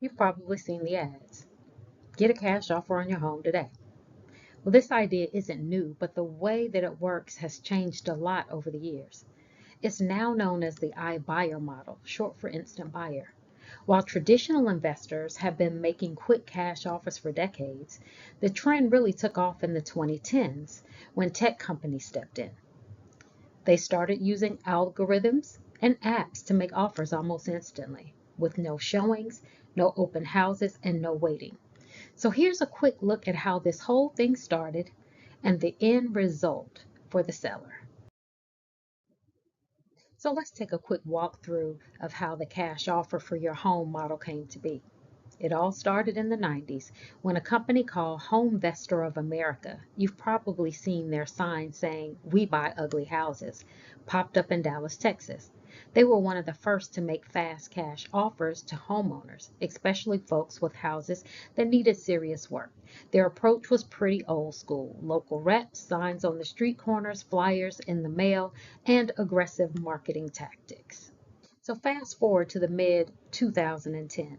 You've probably seen the ads. Get a cash offer on your home today. Well, this idea isn't new, but the way that it works has changed a lot over the years. It's now known as the iBuyer model, short for instant buyer. While traditional investors have been making quick cash offers for decades, the trend really took off in the 2010s when tech companies stepped in. They started using algorithms and apps to make offers almost instantly, with no showings, no open houses, and no waiting. So here's a quick look at how this whole thing started and the end result for the seller. So let's take a quick walkthrough of how the cash offer for your home model came to be. It all started in the 90s when a company called Homevestor of America, you've probably seen their sign saying, "We buy ugly houses," popped up in Dallas, Texas. They were one of the first to make fast cash offers to homeowners, especially folks with houses that needed serious work. Their approach was pretty old school: local reps, signs on the street corners, flyers in the mail, and aggressive marketing tactics. So fast forward to the mid 2010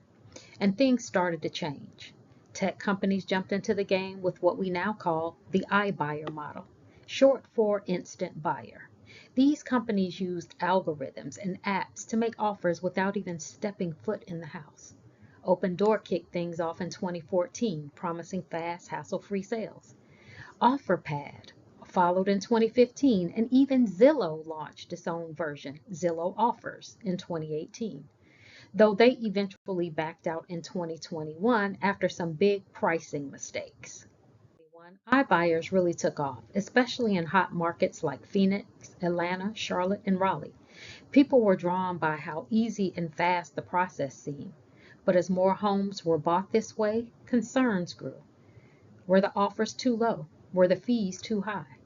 and things started to change. Tech companies jumped into the game with what we now call the iBuyer model, short for instant buyer. These companies used algorithms and apps to make offers without even stepping foot in the house. Opendoor kicked things off in 2014, promising fast, hassle-free sales. Offerpad followed in 2015, and even Zillow launched its own version, Zillow Offers, in 2018, though they eventually backed out in 2021 after some big pricing mistakes. iBuyers really took off, especially in hot markets like Phoenix, Atlanta, Charlotte, and Raleigh. People were drawn by how easy and fast the process seemed. But as more homes were bought this way, concerns grew. Were the offers too low? Were the fees too high?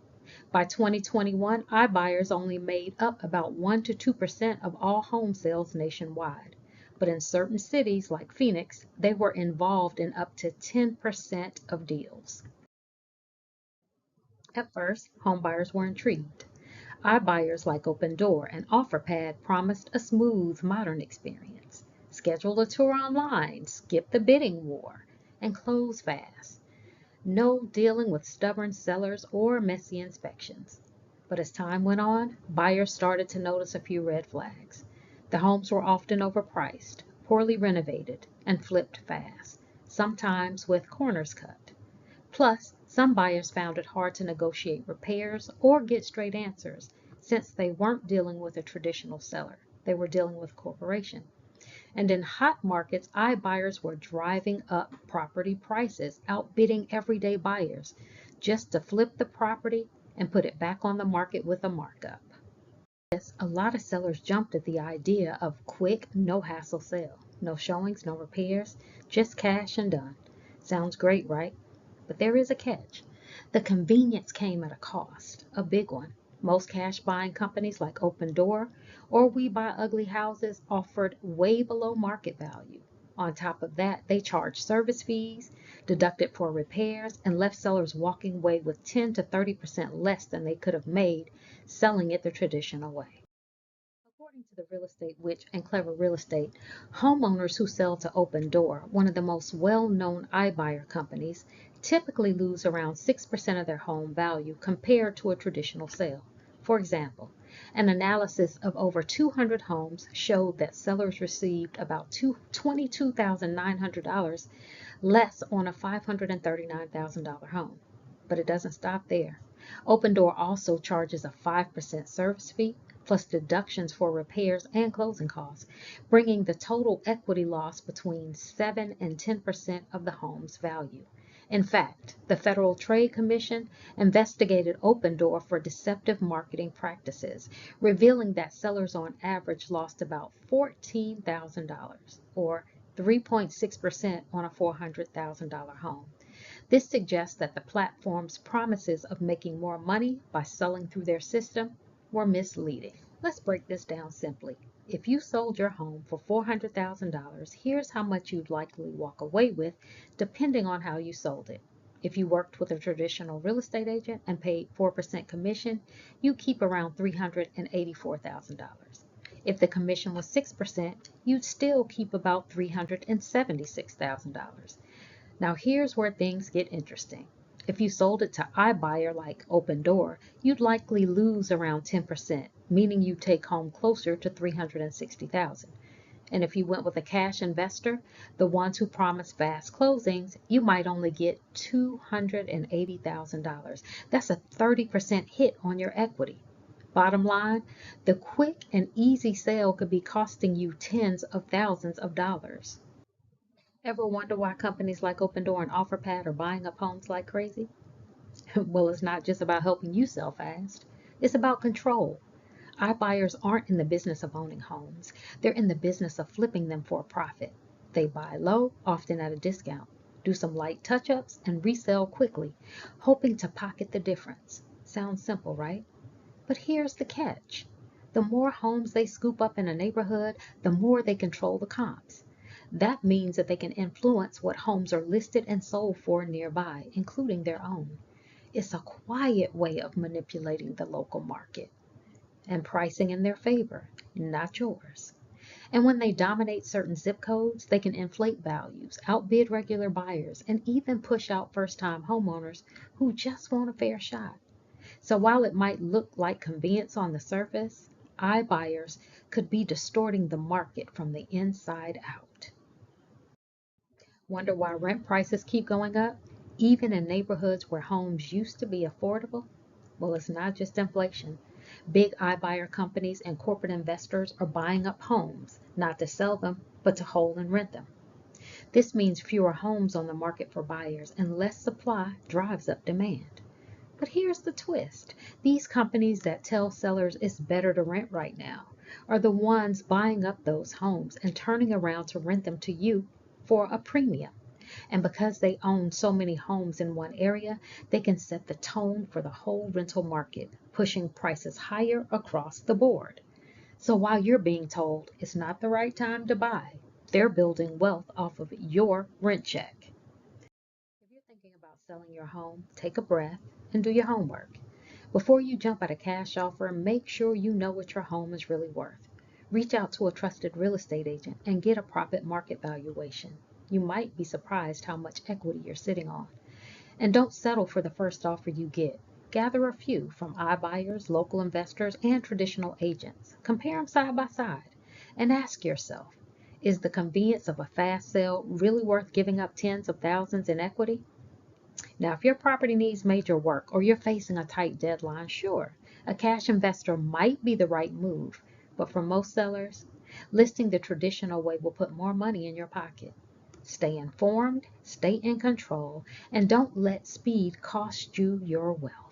By 2021, iBuyers only made up about 1 to 2% of all home sales nationwide. But in certain cities like Phoenix, they were involved in up to 10% of deals. At first, homebuyers were intrigued. iBuyers like Opendoor and Offerpad promised a smooth, modern experience. Schedule a tour online, skip the bidding war, and close fast. No dealing with stubborn sellers or messy inspections. But as time went on, buyers started to notice a few red flags. The homes were often overpriced, poorly renovated, and flipped fast, sometimes with corners cut. Plus, some buyers found it hard to negotiate repairs or get straight answers since they weren't dealing with a traditional seller. They were dealing with a corporation. And in hot markets, iBuyers were driving up property prices, outbidding everyday buyers just to flip the property and put it back on the market with a markup. Yes, a lot of sellers jumped at the idea of quick, no hassle sale. No showings, no repairs, just cash and done. Sounds great, right? But there is a catch. The convenience came at a cost, a big one. Most cash buying companies like Opendoor or We Buy Ugly Houses offered way below market value. On top of that, they charged service fees, deducted for repairs, and left sellers walking away with 10 to 30% less than they could have made selling it the traditional way. According to the Real Estate Witch and Clever Real Estate, homeowners who sell to Opendoor, one of the most well-known iBuyer companies, typically lose around 6% of their home value compared to a traditional sale. For example, an analysis of over 200 homes showed that sellers received about $22,900 less on a $539,000 home. But it doesn't stop there. Opendoor also charges a 5% service fee plus deductions for repairs and closing costs, bringing the total equity loss between 7 and 10% of the home's value. In fact, the Federal Trade Commission investigated Opendoor for deceptive marketing practices, revealing that sellers on average lost about $14,000 or 3.6% on a $400,000 home. This suggests that the platform's promises of making more money by selling through their system were misleading. Let's break this down simply. If you sold your home for $400,000, here's how much you'd likely walk away with, depending on how you sold it. If you worked with a traditional real estate agent and paid 4% commission, you keep around $384,000. If the commission was 6%, you'd still keep about $376,000. Now here's where things get interesting. If you sold it to iBuyer like Opendoor, you'd likely lose around 10%, meaning you take home closer to $360,000. And if you went with a cash investor, the ones who promise fast closings, you might only get $280,000. That's a 30% hit on your equity. Bottom line, the quick and easy sale could be costing you tens of thousands of dollars. Ever wonder why companies like Opendoor and Offerpad are buying up homes like crazy? Well, it's not just about helping you sell fast. It's about control. iBuyers aren't in the business of owning homes. They're in the business of flipping them for a profit. They buy low, often at a discount, do some light touch-ups, and resell quickly, hoping to pocket the difference. Sounds simple, right? But here's the catch. The more homes they scoop up in a neighborhood, the more they control the comps. That means that they can influence what homes are listed and sold for nearby, including their own. It's a quiet way of manipulating the local market and pricing in their favor, not yours. And when they dominate certain zip codes, they can inflate values, outbid regular buyers, and even push out first-time homeowners who just want a fair shot. So while it might look like convenience on the surface, iBuyers could be distorting the market from the inside out. Wonder why rent prices keep going up, even in neighborhoods where homes used to be affordable? Well, it's not just inflation. Big iBuyer companies and corporate investors are buying up homes, not to sell them, but to hold and rent them. This means fewer homes on the market for buyers and less supply drives up demand. But here's the twist. These companies that tell sellers it's better to rent right now are the ones buying up those homes and turning around to rent them to you for a premium. And because they own so many homes in one area, they can set the tone for the whole rental market, pushing prices higher across the board. So while you're being told it's not the right time to buy, they're building wealth off of your rent check. If you're thinking about selling your home, take a breath and do your homework. Before you jump at a cash offer, make sure you know what your home is really worth. Reach out to a trusted real estate agent and get a profit market valuation. You might be surprised how much equity you're sitting on. And don't settle for the first offer you get. Gather a few from iBuyers, local investors, and traditional agents. Compare them side by side and ask yourself, is the convenience of a fast sale really worth giving up tens of thousands in equity? Now, if your property needs major work or you're facing a tight deadline, sure, a cash investor might be the right move. But for most sellers, listing the traditional way will put more money in your pocket. Stay informed, stay in control, and don't let speed cost you your wealth.